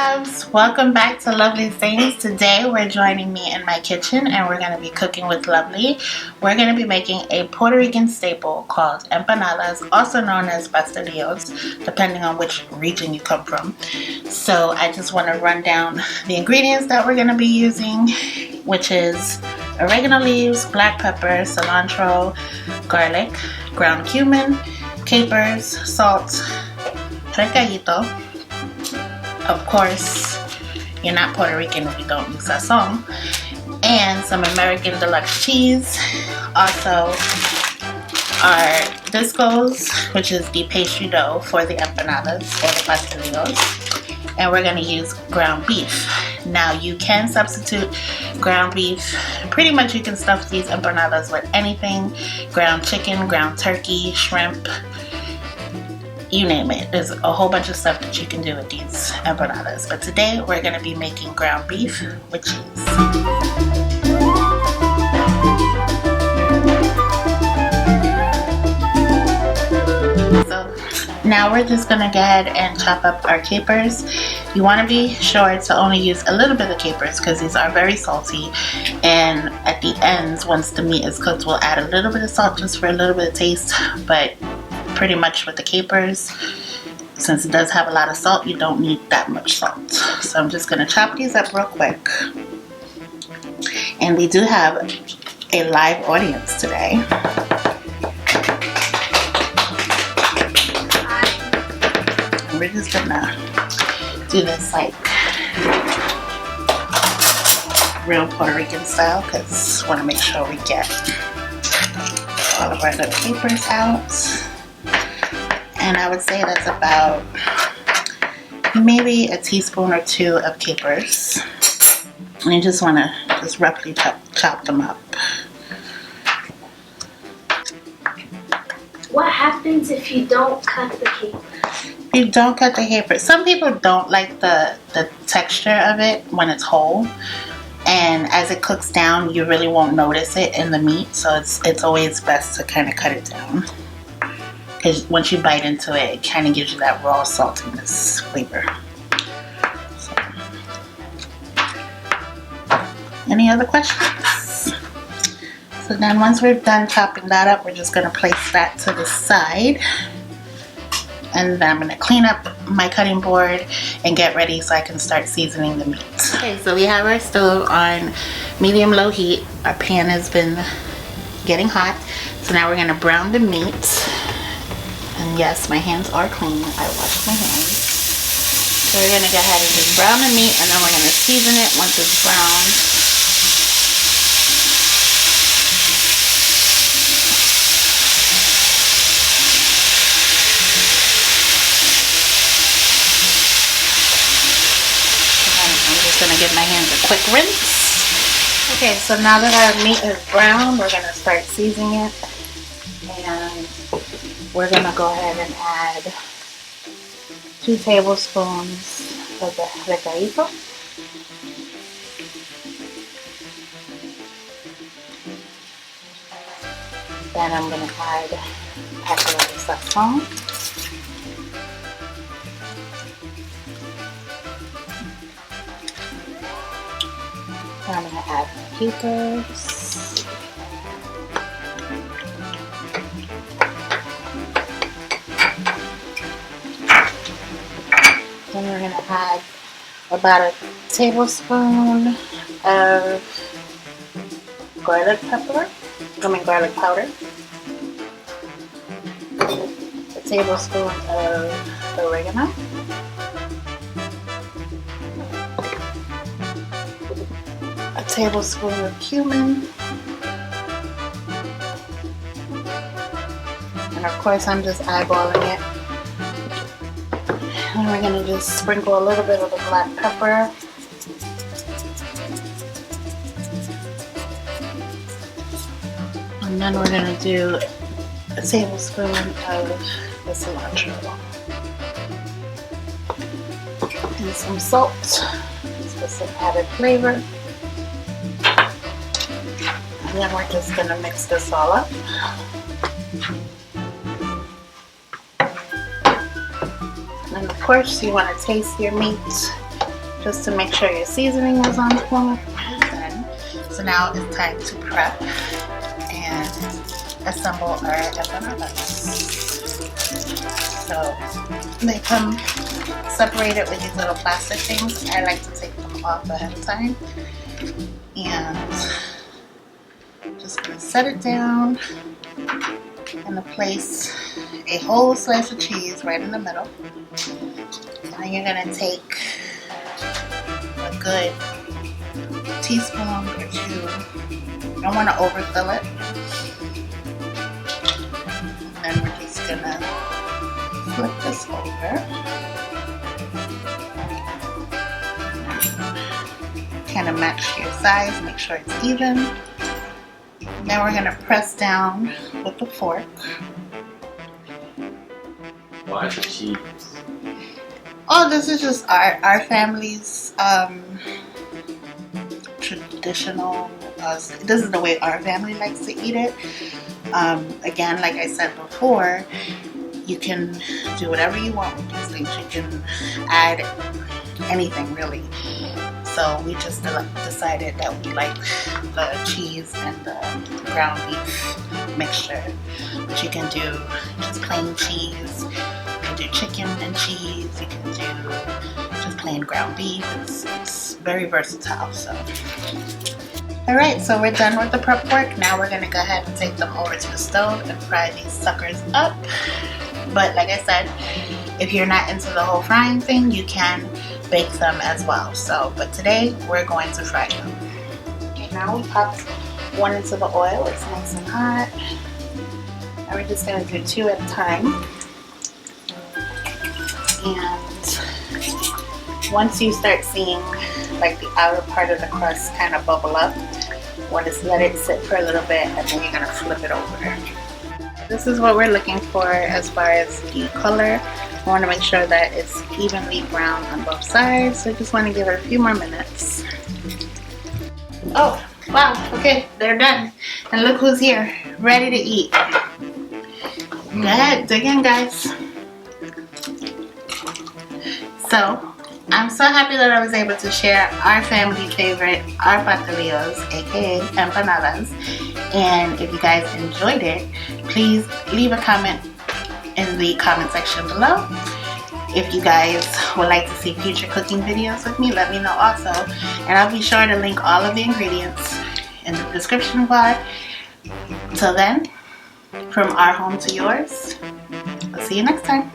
loves, welcome back to Lovely Things. Today we're joining me in my kitchen and we're going to be cooking with Lovely. We're going to be making a Puerto Rican staple called empanadas, also known as pastelillos, depending on which region you come from. So I just want to run down the ingredients that we're going to be using, which is oregano leaves, black pepper, cilantro, garlic, ground cumin, capers, salt, recaito. Of course, you're not Puerto Rican if you don't use Sazon. And some American deluxe cheese. Also, our discos, which is the pastry dough for the empanadas or the pastelillos. And we're going to use ground beef. Now, you can substitute ground beef. Pretty much you can stuff these empanadas with anything. Ground chicken, ground turkey, shrimp. You name it. There's a whole bunch of stuff that you can do with these empanadas. But today we're going to be making ground beef with cheese. So now we're just going to go ahead and chop up our capers. You want to be sure to only use a little bit of capers because these are very salty. And at the ends, once the meat is cooked, we'll add a little bit of salt just for a little bit of taste. But pretty much with the capers, since it does have a lot of salt, you don't need that much salt. So I'm just going to chop these up real quick. And we do have a live audience today. And we're just going to do this like real Puerto Rican style because I want to make sure we get all of our little capers out. And I would say that's about maybe a teaspoon or two of capers. And you just want to just roughly chop them up. What happens if you don't cut the capers? You don't cut the capers. Some people don't like the texture of it when it's whole. And as it cooks down, you really won't notice it in the meat. So it's always best to kind of cut it down. Because once you bite into it, it kind of gives you that raw saltiness flavor. So. Any other questions? So then once we're done chopping that up, we're just going to place that to the side. And then I'm going to clean up my cutting board and get ready so I can start seasoning the meat. Okay, so we have our stove on medium-low heat. Our pan has been getting hot. So now we're going to brown the meat. And yes, my hands are clean. I washed my hands. So we're going to go ahead and just brown the meat and then we're going to season it once it's browned. And I'm just going to give my hands a quick rinse. Okay, so now that our meat is brown, we're going to start seasoning it. And we're going to go ahead and add 2 tablespoons of the recaito. Then I'm going to add a packet of the Sazon. Then I'm going to add my capers. Then we're going to add about a tablespoon of garlic garlic powder, a tablespoon of oregano, a tablespoon of cumin, and of course I'm just eyeballing it. And we're going to just sprinkle a little bit of the black pepper. And then we're going to do a tablespoon of the cilantro. And some salt, just for some added flavor. And then we're just going to mix this all up. And of course you want to taste your meat just to make sure your seasoning is on point. Done. So now it's time to prep and assemble our empanadas. So they come separated with these little plastic things. I like to take them off ahead of time. And just gonna set it down and place a whole slice of cheese right in the middle. And then you're gonna take a good teaspoon or two. You don't want to overfill it. And then we're just gonna flip this over. Kind of match your size, make sure it's even. Then we're gonna press down with the fork. Why the cheese? Oh, this is just our family's traditional. This is the way our family likes to eat it. Again, like I said before, you can do whatever you want with these things. You can add anything really. So we just decided that we like the cheese and the ground beef mixture. But you can do just plain cheese. You can do chicken and cheese. You can do just plain ground beef. It's very versatile. So, all right. So we're done with the prep work. Now we're gonna go ahead and take them over to the stove and fry these suckers up. But like I said, if you're not into the whole frying thing, you can bake them as well. So, but today we're going to fry them. Okay, now we popped one into the oil. It's nice and hot. And we're just gonna do 2 at a time. And once you start seeing like the outer part of the crust kind of bubble up, you want to let it sit for a little bit, and then you're gonna flip it over. This is what we're looking for as far as the color. I want to make sure that it's evenly brown on both sides, so I just want to give it a few more minutes. Oh, wow, okay, they're done. And look who's here, ready to eat. Go ahead, dig in, guys. So, I'm so happy that I was able to share our family favorite, our pastelillos, aka empanadas. And if you guys enjoyed it, please leave a comment in the comment section below. If you guys would like to see future cooking videos with me, let me know also. And I'll be sure to link all of the ingredients in the description bar. Till then, from our home to yours, I'll see you next time.